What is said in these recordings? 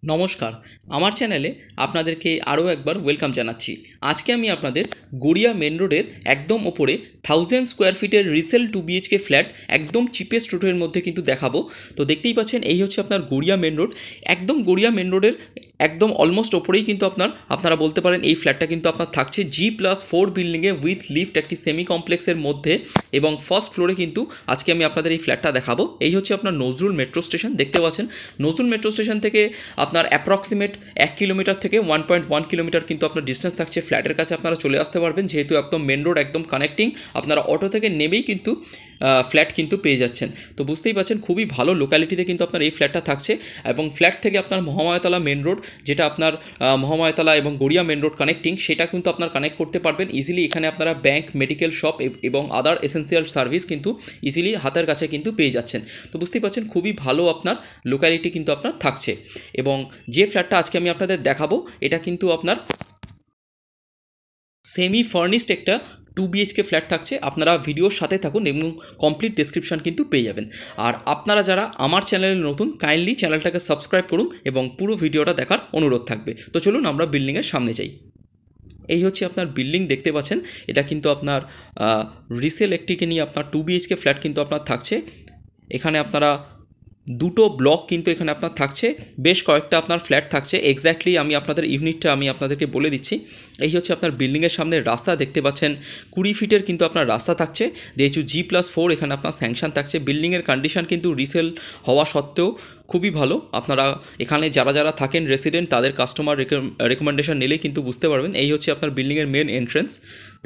নমস্কার, আমার চ্যানেলে আপনাদেরকে আরও একবার ওয়েলকাম জানাচ্ছি। আজকে আমি আপনাদের গড়িয়া মেন রোডের একদম ওপরে 1000 স্কোয়ার ফিটের রিসেল 2 BHK ফ্ল্যাট একদম চিপেস্ট রুটের মধ্যে কিন্তু দেখাবো। তো দেখতেই পাচ্ছেন, এই হচ্ছে আপনার গড়িয়া মেন রোড। একদম গড়িয়া মেন রোডের একদম অলমোস্ট ওপরেই কিন্তু আপনারা বলতে পারেন এই ফ্ল্যাটটা কিন্তু আপনার থাকছে G+4 বিল্ডিংয়ে উইথ লিফট, একটি সেমি কমপ্লেক্সের মধ্যে, এবং ফার্স্ট ফ্লোরে কিন্তু আজকে আমি আপনাদের এই ফ্ল্যাটটা দেখাবো। এই হচ্ছে আপনার নজরুল মেট্রো স্টেশন, দেখতে পাচ্ছেন। নজরুল মেট্রো স্টেশন থেকে আপনার অ্যাপ্রক্সিমেট 1 কিলোমিটার থেকে 1.1 কিলোমিটার কিন্তু আপনার ডিস্টেন্স থাকছে। ফ্ল্যাটের কাছে আপনারা চলে আসতে পারবেন, যেহেতু একদম মেন রোড একদম কানেক্টিং। আপনারা অটো থেকে নেমেই কিন্তু ফ্ল্যাট কিন্তু পেয়ে যাচ্ছেন। তো বুঝতেই পারছেন, খুবই ভালো লোকালিটিতে কিন্তু আপনার এই ফ্ল্যাটটা থাকছে। এবং ফ্ল্যাট থেকে আপনার মহামায়াতলা মেন রোড, যেটা আপনার মহামায়াতলা এবং গড়িয়া মেন রোড কানেক্টিং, সেটা কিন্তু আপনার কানেক্ট করতে পারবেন ইজিলি। এখানে আপনারা ব্যাংক, মেডিকেল শপ এবং আদার এসেন্সিয়াল সার্ভিস কিন্তু ইজিলি হাতের কাছে কিন্তু পেয়ে যাচ্ছেন। তো বুঝতেই পারছেন, খুবই ভালো আপনার লোকালিটি কিন্তু আপনার থাকছে। এবং যে ফ্ল্যাটটা আজকে আমি আপনাদের দেখাবো, এটা কিন্তু আপনার সেমি ফার্নিশড একটা 2 BHK ফ্ল্যাট থাকছে। আপনারা ভিডিওর সাথে থাকুন এবং কমপ্লিট ডেসক্রিপশন কিন্তু পেয়ে যাবেন। আর আপনারা যারা আমার চ্যানেলে নতুন, কাইন্ডলি চ্যানেলটাকে সাবস্ক্রাইব করুন এবং পুরো ভিডিওটা দেখার অনুরোধ থাকবে। তো চলুন আমরা বিল্ডিংয়ের সামনে যাই। এই হচ্ছে আপনার বিল্ডিং, দেখতে পাচ্ছেন। এটা কিন্তু আপনার রিসেল একটিকে নিয়ে আপনার 2 BHK ফ্ল্যাট কিন্তু আপনার থাকছে। এখানে আপনারা দুটো ব্লক কিন্তু এখানে আপনার থাকছে, বেশ কয়েকটা আপনার ফ্ল্যাট থাকছে। এক্স্যাক্টলি আমি আপনাদের ইউনিটটা আমি আপনাদেরকে বলে দিচ্ছি। এই হচ্ছে আপনার বিল্ডিংয়ের সামনে রাস্তা, দেখতে পাচ্ছেন 20 ফিটের কিন্তু আপনার রাস্তা থাকছে, যেহেতু G+4 এখানে আপনার স্যাংশন থাকছে। বিল্ডিংয়ের কন্ডিশন কিন্তু রিসেল হওয়া সত্ত্বেও খুবই ভালো। আপনারা এখানে যারা যারা থাকেন রেসিডেন্ট, তাদের কাস্টমার রেকমেন্ডেশন নিলেই কিন্তু বুঝতে পারবেন। এই হচ্ছে আপনার বিল্ডিংয়ের মেন এন্ট্রেন্স,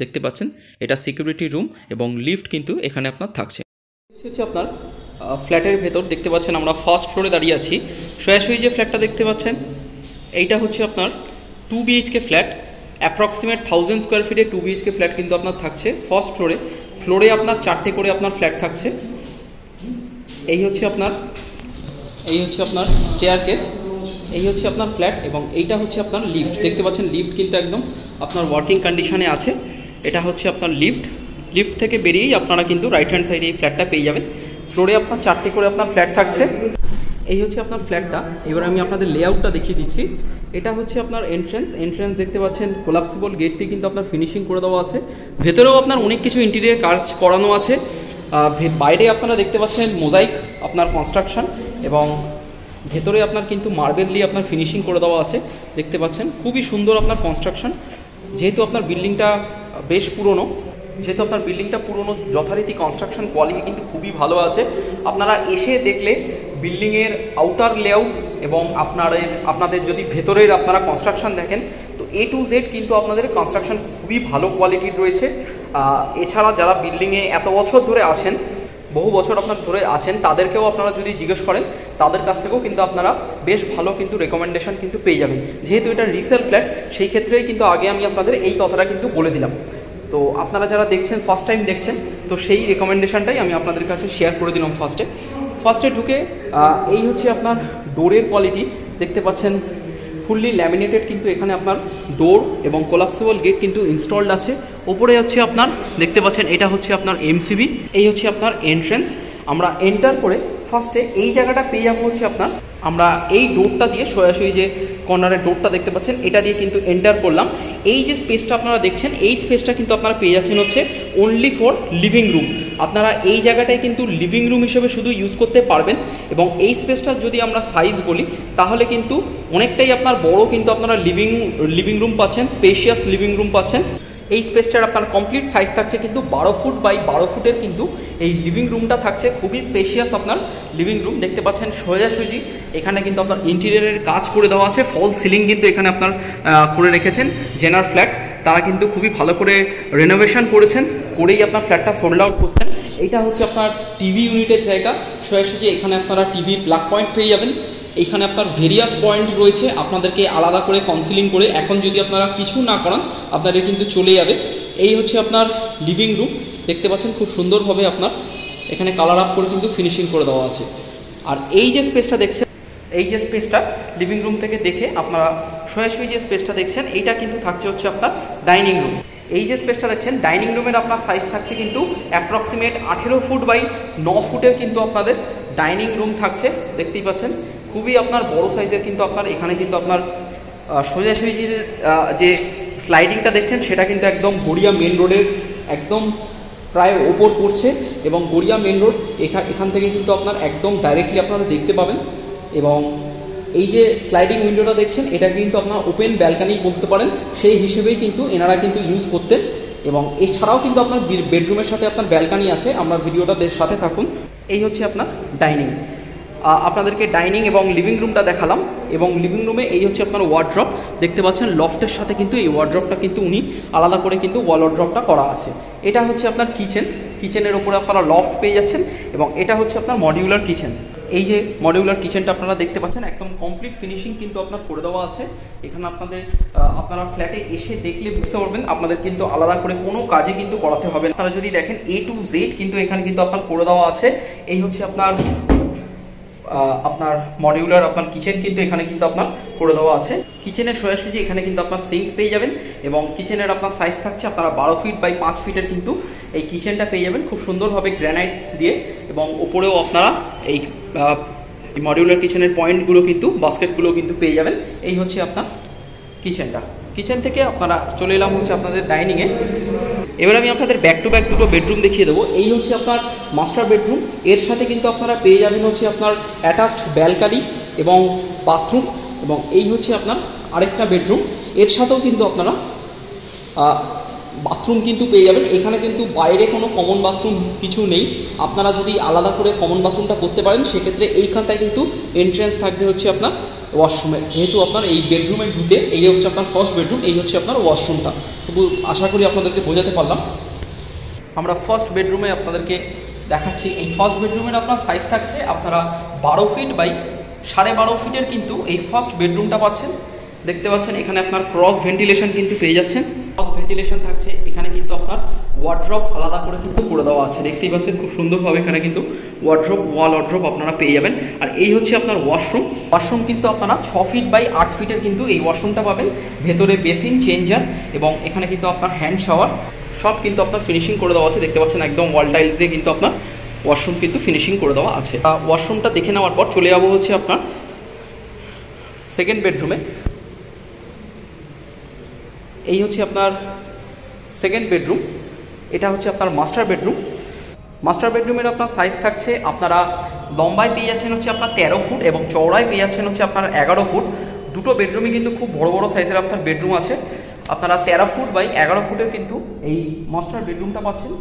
দেখতে পাচ্ছেন। এটা সিকিউরিটি রুম এবং লিফট কিন্তু এখানে আপনার থাকছে। হচ্ছে আপনার ফ্ল্যাটের ভেতর, দেখতে পাচ্ছেন আমরা ফার্স্ট ফ্লোরে দাঁড়িয়ে আছি। সোজাসুজি যে ফ্ল্যাটটা দেখতে পাচ্ছেন, এইটা হচ্ছে আপনার 2 BHK ফ্ল্যাট। অ্যাপ্রক্সিমেট 1000 স্কোয়ার ফিটে 2 BHK ফ্ল্যাট কিন্তু আপনার থাকছে ফার্স্ট ফ্লোরে। ফ্লোরে আপনার 4টে করে আপনার ফ্ল্যাট থাকছে। এই হচ্ছে আপনার স্টেয়ারকেস, এই হচ্ছে আপনার ফ্ল্যাট, এবং এইটা হচ্ছে আপনার লিফট, দেখতে পাচ্ছেন। লিফট কিন্তু একদম আপনার ওয়ার্কিং কন্ডিশনে আছে। এটা হচ্ছে আপনার লিফট থেকে বেরিয়েই আপনারা কিন্তু রাইট হ্যান্ড সাইডে এই ফ্ল্যাটটা পেয়ে যাবেন। ফ্লোরে আপনার 4টে করে আপনার ফ্ল্যাট থাকছে। এই হচ্ছে আপনার ফ্ল্যাটটা। এবার আমি আপনাদের লেআউটটা দেখিয়ে দিচ্ছি। এটা হচ্ছে আপনার এন্ট্রেন্স দেখতে পাচ্ছেন। কোলাপসিবল গেট দিয়ে কিন্তু আপনার ফিনিশিং করে দেওয়া আছে। ভেতরেও আপনার অনেক কিছু ইন্টেরিয়ার কাজ করানো আছে। বাইরে আপনারা দেখতে পাচ্ছেন মোজাইক আপনার কনস্ট্রাকশন, এবং ভেতরে আপনার কিন্তু মার্বেল দিয়ে আপনার ফিনিশিং করে দেওয়া আছে, দেখতে পাচ্ছেন। খুবই সুন্দর আপনার কনস্ট্রাকশন। যেহেতু আপনার বিল্ডিংটা যথারীতি কনস্ট্রাকশন কোয়ালিটি কিন্তু খুবই ভালো আছে। আপনারা এসে দেখলে বিল্ডিংয়ের আউটার লেআউট এবং আপনাদের যদি ভেতরের আপনারা কনস্ট্রাকশন দেখেন, তো A to Z কিন্তু আপনাদের কনস্ট্রাকশন খুবই ভালো কোয়ালিটির রয়েছে। এছাড়া যারা বিল্ডিংয়ে এত বছর ধরে আছেন, বহু বছর আপনার ধরে আছেন, তাদেরকেও আপনারা যদি জিজ্ঞেস করেন, তাদের কাছ থেকেও কিন্তু আপনারা বেশ ভালো কিন্তু রেকমেন্ডেশন কিন্তু পেয়ে যাবেন। যেহেতু এটা রিসেল ফ্ল্যাট, সেই ক্ষেত্রেই কিন্তু আগে আমি আপনাদের এই কথাটা কিন্তু বলে দিলাম। তো আপনারা যারা দেখছেন, ফার্স্ট টাইম দেখছেন, তো সেই রেকমেন্ডেশনটাই আমি আপনাদের কাছে শেয়ার করে দিলাম। ফার্স্টে ঢুকে এই হচ্ছে আপনার ডোরের কোয়ালিটি, দেখতে পাচ্ছেন। ফুললি ল্যামিনেটেড কিন্তু এখানে আপনার ডোর এবং কোলাপসিবল গেট কিন্তু ইনস্টলড আছে। ওপরে হচ্ছে আপনার দেখতে পাচ্ছেন, এটা হচ্ছে আপনার MCB। এই হচ্ছে আপনার এন্ট্রেন্স। আমরা এন্টার করে ফার্স্টে এই জায়গাটা পেয়ে যাবো হচ্ছে আপনার, আমরা এই ডোরটা দিয়ে সোজাসুজি যে কর্নারের ডোরটা দেখতে পাচ্ছেন, এটা দিয়ে কিন্তু এন্টার করলাম। এই যে স্পেসটা আপনারা দেখছেন, এই স্পেসটা কিন্তু আপনারা পেয়ে যাচ্ছেন হচ্ছে অনলি ফর লিভিং রুম। আপনারা এই জায়গাটায় কিন্তু লিভিং রুম হিসেবে শুধু ইউজ করতে পারবেন। এবং এই স্পেসটার যদি আমরা সাইজ বলি, তাহলে কিন্তু অনেকটাই আপনার বড় কিন্তু আপনারা লিভিং রুম পাচ্ছেন, স্পেশিয়াস লিভিং রুম পাচ্ছেন। এই স্পেসটার আপনার কমপ্লিট সাইজ থাকছে কিন্তু 12 ফুট বাই 12 ফুটের কিন্তু এই লিভিং রুমটা থাকছে। খুবই স্পেশিয়াস আপনার লিভিং রুম, দেখতে পাচ্ছেন। সোজাসুজি এখানে কিন্তু আপনার ইন্টেরিয়ারের কাজ করে দেওয়া আছে। ফল সিলিং কিন্তু এখানে আপনার করে রেখেছেন জেনার ফ্ল্যাট। তারা কিন্তু খুবই ভালো করে রেনোভেশন করেই আপনার ফ্ল্যাটটা সোল্ড আউট করছেন। এইটা হচ্ছে আপনার টিভি ইউনিটের জায়গা। সোজাসুজি এখানে আপনারা টিভি প্লাগ পয়েন্ট পেয়ে যাবেন। এইখানে আপনার ভেরিয়াস পয়েন্ট রয়েছে, আপনাদেরকে আলাদা করে কাউন্সিলিং করে এখন যদি আপনারা কিছু না করান, আপনাদের কিন্তু চলে যাবে। এই হচ্ছে আপনার লিভিং রুম, দেখতে পাচ্ছেন। খুব সুন্দরভাবে আপনার এখানে কালার আপ করে কিন্তু ফিনিশিং করে দেওয়া আছে। আর এই যে স্পেসটা দেখছেন, এই যে স্পেসটা লিভিং রুম থেকে দেখে আপনারা সোজাসুজি যে স্পেসটা দেখছেন, এইটা কিন্তু থাকছে হচ্ছে আপনার ডাইনিং রুম। এই যে স্পেসটা দেখছেন, ডাইনিং রুমের আপনার সাইজ থাকছে কিন্তু অ্যাপ্রক্সিমেট 18 ফুট বাই 9 ফুটের কিন্তু আপনাদের ডাইনিং রুম থাকছে, দেখতেই পাচ্ছেন। খুবই আপনার বড় সাইজের কিন্তু আপনার এখানে কিন্তু আপনার সোজাসুজি যে স্লাইডিংটা দেখছেন সেটা কিন্তু একদম গড়িয়া মেন রোডের একদম প্রায় ওপর পড়ছে এবং গড়িয়া মেন রোড এখান থেকে কিন্তু আপনার একদম ডাইরেক্টলি আপনারা দেখতে পাবেন। এবং এই যে স্লাইডিং উইন্ডোটা দেখছেন এটা কিন্তু আপনার ওপেন ব্যালকানি বলতে পারেন, সেই হিসেবেই কিন্তু এনারা কিন্তু ইউজ করতেন। এবং এছাড়াও কিন্তু আপনার বেডরুমের সাথে আপনার ব্যালকানি আছে, আমরা ভিডিওটা সাথে থাকুন। এই হচ্ছে আপনার ডাইনিং, আপনাদেরকে ডাইনিং এবং লিভিং রুমটা দেখালাম। এবং লিভিং রুমে এই হচ্ছে আপনার ওয়ার্ড্রপ দেখতে পাচ্ছেন, লফটের সাথে কিন্তু এই ওয়ার্ড্রপটা কিন্তু উনি আলাদা করে কিন্তু ওয়াল ওয়ার্ড্রপটা করা আছে। এটা হচ্ছে আপনার কিচেনের ওপরে আপনারা লফট পেয়ে যাচ্ছেন এবং এটা হচ্ছে আপনার মডিউলার কিচেন। এই যে মডিউলার কিচেনটা আপনারা দেখতে পাচ্ছেন একদম কমপ্লিট ফিনিশিং কিন্তু আপনার করে দেওয়া আছে। এখানে আপনারা ফ্ল্যাটে এসে দেখলে বুঝতে পারবেন, আপনাদের কিন্তু আলাদা করে কোনো কাজে কিন্তু করাতে হবে না। আপনারা যদি দেখেন A to Z কিন্তু এখানে কিন্তু আপনার করে দেওয়া আছে। এই হচ্ছে আপনার মডিউলার আপনার কিচেন কিন্তু এখানে কিন্তু আপনার করে দেওয়া আছে। কিচেনের সোজাসুজি এখানে কিন্তু আপনার সিঙ্ক পেয়ে যাবেন এবং কিচেনের আপনার সাইজ থাকছে আপনারা 12 ফিট বাই 5 ফিটের কিন্তু এই কিচেনটা পেয়ে যাবেন খুব সুন্দরভাবে গ্রানাইট দিয়ে। এবং উপরেও আপনারা এই মডিউলার কিচেনের পয়েন্টগুলো কিন্তু বাস্কেটগুলো কিন্তু পেয়ে যাবেন। এই হচ্ছে আপনার কিচেনটা। কিচেন থেকে আপনারা চলে এলাম হচ্ছে আপনাদের ডাইনিংয়ে। এবার আমি আপনাদের ব্যাক টু ব্যাক দুটো বেডরুম দেখিয়ে দেবো। এই হচ্ছে আপনার মাস্টার বেডরুম, এর সাথে কিন্তু আপনারা পেয়ে যাবেন হচ্ছে আপনার অ্যাটাচড ব্যালকানি এবং বাথরুম। এবং এই হচ্ছে আপনার আরেকটা বেডরুম, এর সাথেও কিন্তু আপনারা বাথরুম কিন্তু পেয়ে যাবেন। এখানে কিন্তু বাইরে কোনো কমন বাথরুম কিছু নেই, আপনারা যদি আলাদা করে কমন বাথরুমটা করতে পারেন সেক্ষেত্রে এইখানটায় কিন্তু এন্ট্রেন্স থাকবে হচ্ছে আপনার ওয়াশরুমে। যেহেতু আপনার এই বেডরুমে ঢুকে এই হচ্ছে আপনার ফার্স্ট বেডরুম, এই হচ্ছে আপনার ওয়াশরুমটা। তবু আশা করি আপনাদেরকে বোঝাতে পারলাম। আমরা ফার্স্ট বেডরুমে আপনাদেরকে দেখাচ্ছি। এই ফার্স্ট বেডরুমের আপনার সাইজ থাকছে আপনারা 12 ফিট বাই 12.5 ফিটের কিন্তু এই ফার্স্ট বেডরুমটা পাচ্ছেন। দেখতে পাচ্ছেন এখানে আপনার ক্রস ভেন্টিলেশন কিন্তু পেয়ে যাচ্ছেন, ক্রস ভেন্টিলেশন থাকছে। এখানে কিন্তু আপনার ওয়ার্ড্রপ আলাদা করে কিন্তু করে দেওয়া আছে, দেখতেই পাচ্ছেন খুব সুন্দরভাবে এখানে কিন্তু ওয়ার্ড্রপ ওয়াল ওয়ার্ড্রপ আপনারা পেয়ে যাবেন। আর এই হচ্ছে আপনার ওয়াশরুম কিন্তু আপনারা 6 ফিট বাই 8 ফিটের কিন্তু এই ওয়াশরুমটা পাবেন। ভেতরে বেসিন, চেঞ্জার এবং এখানে কিন্তু আপনার হ্যান্ড শাওয়ার সব কিন্তু আপনার ফিনিশিং করে দেওয়া আছে। দেখতে পাচ্ছেন একদম ওয়াল টাইলস দিয়ে কিন্তু আপনার ওয়াশরুম কিন্তু ফিনিশিং করে দেওয়া আছে। ওয়াশরুমটা দেখে নেওয়ার পর চলে যাবো হচ্ছে আপনার সেকেন্ড বেডরুমে। এই হচ্ছে আপনার সেকেন্ড বেডরুম, এটা হচ্ছে আপনার মাস্টার বেডরুম। মাস্টার বেডরুমের আপনার সাইজ থাকছে আপনারা লম্বায় পেয়ে যাচ্ছেন হচ্ছে আপনার 13 ফুট এবং চওড়ায় পেয়ে যাচ্ছেন হচ্ছে আপনার 11 ফুট। দুটো বেডরুমই কিন্তু খুব বড় বড় সাইজের আপনার বেডরুম আছে। আপনারা 13 ফুট বাই 11 ফুটের কিন্তু এই মাস্টার বেডরুমটা পাচ্ছেন।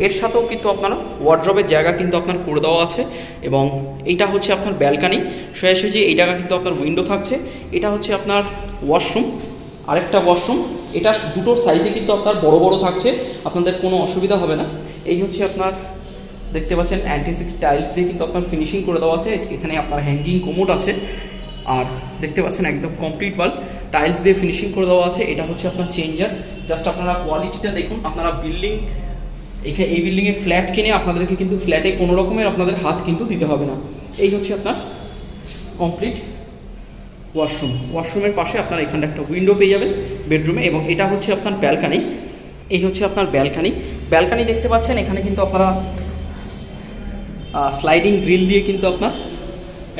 এর সাথেও কিন্তু আপনারা ওয়ার্ড্রপের জায়গা কিন্তু আপনার করে দেওয়া আছে। এবং এইটা হচ্ছে আপনার ব্যালকানি, সোজাসুজি এই জায়গা কিন্তু আপনার উইন্ডো থাকছে। এটা হচ্ছে আপনার ওয়াশরুম, আরেকটা ওয়াশরুম। এটা দুটোর সাইজে কিন্তু আপনার বড় বড় থাকছে, আপনাদের কোনো অসুবিধা হবে না। এই হচ্ছে আপনার দেখতে পাচ্ছেন অ্যান্টিসিক টাইলস দিয়ে কিন্তু আপনার ফিনিশিং করে দেওয়া আছে। এখানে আপনার হ্যাঙ্গিং কোমোড আছে আর দেখতে পাচ্ছেন একদম কমপ্লিট ওয়াল টাইলস দিয়ে ফিনিশিং করে দেওয়া আছে। এটা হচ্ছে আপনার চেঞ্জার। জাস্ট আপনারা কোয়ালিটিটা দেখুন। আপনারা এই বিল্ডিংয়ে ফ্ল্যাট কিনে আপনাদেরকে কিন্তু ফ্ল্যাটে কোনো রকমের আপনাদের হাত কিন্তু দিতে হবে না। এই হচ্ছে আপনার কমপ্লিট ওয়াশরুমের পাশে আপনারা এখানে একটা উইন্ডো পেয়ে যাবেন বেডরুমে। এবং এটা হচ্ছে আপনার ব্যালকানি। এই হচ্ছে আপনার ব্যালকানি দেখতে পাচ্ছেন এখানে কিন্তু আপনারা স্লাইডিং গ্রিল দিয়ে কিন্তু আপনার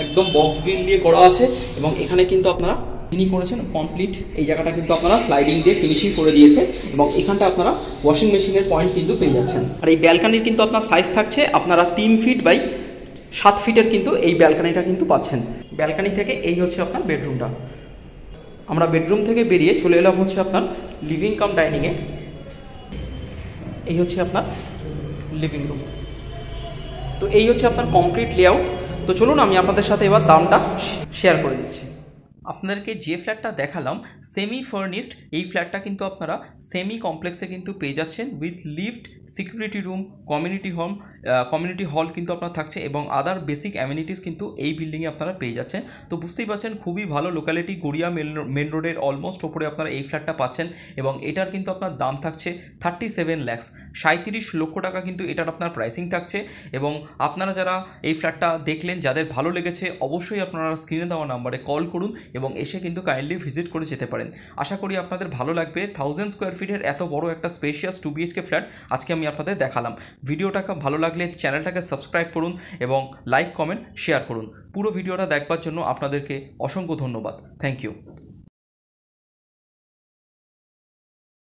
একদম বক্স গ্রিল দিয়ে করা আছে। এবং এখানে কিন্তু আপনারা যিনি করেছেন কমপ্লিট এই জায়গাটা কিন্তু আপনারা স্লাইডিং দিয়ে ফিনিশিং করে দিয়েছে। এবং এখানটা আপনারা ওয়াশিং মেশিনের পয়েন্ট কিন্তু পেয়ে যাচ্ছেন। আর এই ব্যালকানির কিন্তু আপনার সাইজ থাকছে আপনারা 3 ফিট বাই 7 ফিটের কিন্তু এই ব্যালকানিটা কিন্তু পাচ্ছেন। ব্যালকানি থেকে এই হচ্ছে আপনার বেডরুমটা। আমরা বেডরুম থেকে বেরিয়ে চলে এলাম হচ্ছে আপনার লিভিং কাম ডাইনিংয়ে। এই হচ্ছে আপনার লিভিং রুম। তো এই হচ্ছে আপনার কমপ্লিট লেআউট। তো চলুন আমি আপনাদের সাথে এবার দামটা শেয়ার করে দিচ্ছি। আপনাদেরকে যে ফ্ল্যাটটা দেখালাম সেমি ফার্নিশড, এই ফ্ল্যাটটা কিন্তু আপনারা সেমি কমপ্লেক্সে কিন্তু পেয়ে যাচ্ছেন with lift, security room, community hall কিন্তু আপনার থাকছে এবং আদার বেসিক অ্যামিনিটিস কিন্তু এই বিল্ডিংয়ে আপনারা পেয়ে যাচ্ছেন। তো বুঝতেই পারছেন খুবই ভালো লোকালিটি, গড়িয়া মেন রোডের অলমোস্ট ওপরে আপনারা এই ফ্ল্যাটটা পাচ্ছেন। এবং এটার কিন্তু আপনার দাম থাকছে 37 লাখ, 37 লক্ষ টাকা কিন্তু এটার আপনার প্রাইসিং থাকছে। এবং আপনারা যারা এই ফ্ল্যাটটা দেখলেন, যাদের ভালো লেগেছে অবশ্যই আপনারা স্ক্রিনে দেওয়া নাম্বারে কল করুন এবং এসে কিন্তু কাইন্ডলি ভিজিট করে যেতে পারেন। আশা করি আপনাদের ভালো লাগবে। 1000 স্কোয়ার ফিটের এত বড় একটা স্পেশিয়াস 2 BHK ফ্ল্যাট আজকে আমি আপনাদের দেখালাম। ভিডিওটাকে ভালো লাগলে চ্যানেলটাকে সাবস্ক্রাইব করুন এবং লাইক কমেন্ট শেয়ার করুন। পুরো ভিডিওটা দেখবার জন্য আপনাদেরকে অসংখ্য ধন্যবাদ। Thank you.